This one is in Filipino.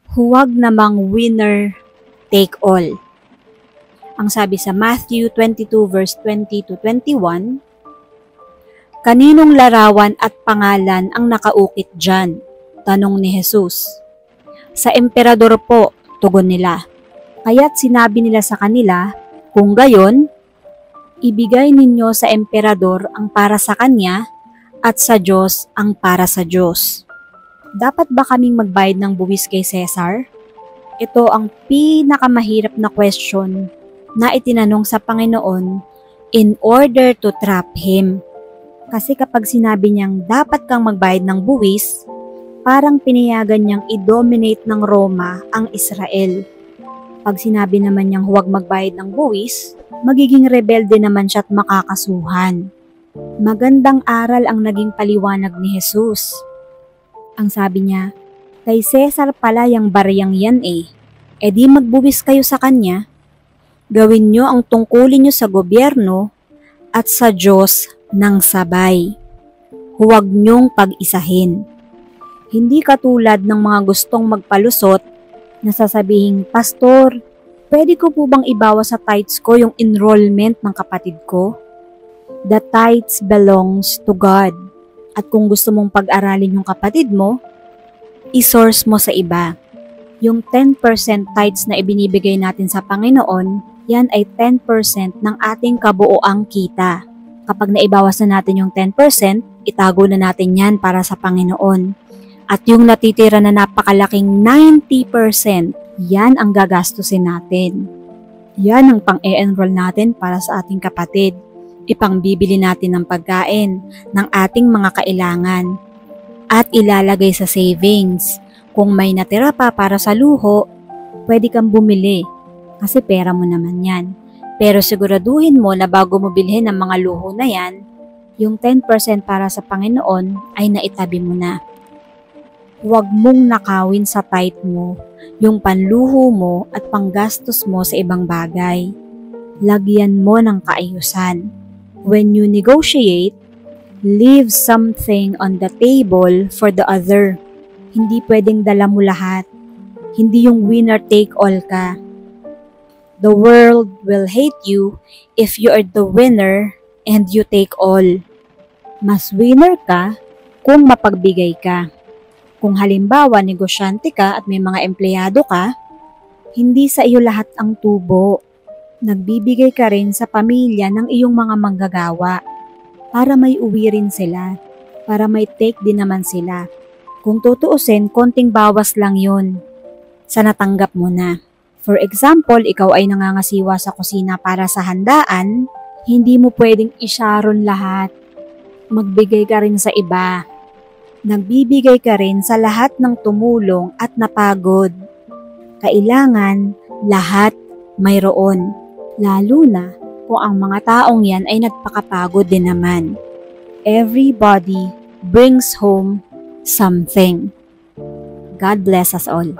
Huwag namang winner take all. Ang sabi sa Matthew 22 verse 20 to 21, "Kaninong larawan at pangalan ang nakaukit dyan?" Tanong ni Jesus. "Sa emperador po," tugon nila. Kaya't sinabi nila sa kanila, "Kung gayon, ibigay ninyo sa emperador ang para sa kanya at sa Diyos ang para sa Diyos." Dapat ba kaming magbayad ng buwis kay Cesar? Ito ang pinakamahirap na question na itinanong sa Panginoon in order to trap him. Kasi kapag sinabi niyang dapat kang magbayad ng buwis, parang pinayagan niyang i-dominate ng Roma ang Israel. Pag sinabi naman niyang huwag magbayad ng buwis, magiging rebelde naman siya at makakasuhan. Magandang aral ang naging paliwanag ni Jesus. Ang sabi niya, kay Cesar pala yung bariyang yan eh. E di magbuwis kayo sa kanya. Gawin nyo ang tungkulin nyo sa gobyerno at sa Diyos ng sabay. Huwag nyong pag-isahin. Hindi katulad ng mga gustong magpalusot na sasabihing, "Pastor, pwede ko po bang ibawas sa tithes ko yung enrollment ng kapatid ko?" The tithes belongs to God. At kung gusto mong pag-aralin yung kapatid mo, i-source mo sa iba. Yung 10% tithes na ibinibigay natin sa Panginoon, yan ay 10% ng ating kabuoang kita. Kapag naibawas na natin yung 10%, itago na natin yan para sa Panginoon. At yung natitira na napakalaking 90%, yan ang gagastusin natin. Yan ang pang-e-enroll natin para sa ating kapatid. Ipangbibili natin ng pagkain ng ating mga kailangan at ilalagay sa savings. Kung may natira pa para sa luho, pwede kang bumili kasi pera mo naman yan. Pero siguraduhin mo na bago mo bilhin ang mga luho na yan, yung 10% para sa Panginoon ay naitabi mo na. Huwag mong nakawin sa tithe mo yung panluho mo at panggastos mo sa ibang bagay. Lagyan mo ng kaayusan. When you negotiate, leave something on the table for the other. Hindi pwedeng dala mo lahat. Hindi yung winner take all ka. The world will hate you if you are the winner and you take all. Mas winner ka kung mapagbigay ka. Kung halimbawa negosyante ka at may mga empleyado ka, hindi sa iyo lahat ang tubo. Nagbibigay ka rin sa pamilya ng iyong mga manggagawa para may uwi rin sila, para may take din naman sila. Kung tutuusin, konting bawas lang yun sa natanggap mo na. For example, ikaw ay nangangasiwa sa kusina para sa handaan, hindi mo pwedeng isharon lahat. Magbigay ka rin sa iba. Nagbibigay ka rin sa lahat ng tumulong at napagod. Kailangan lahat mayroon. Lalo na kung ang mga taong yan ay nagpakapagod din naman. Everybody brings home something. God bless us all.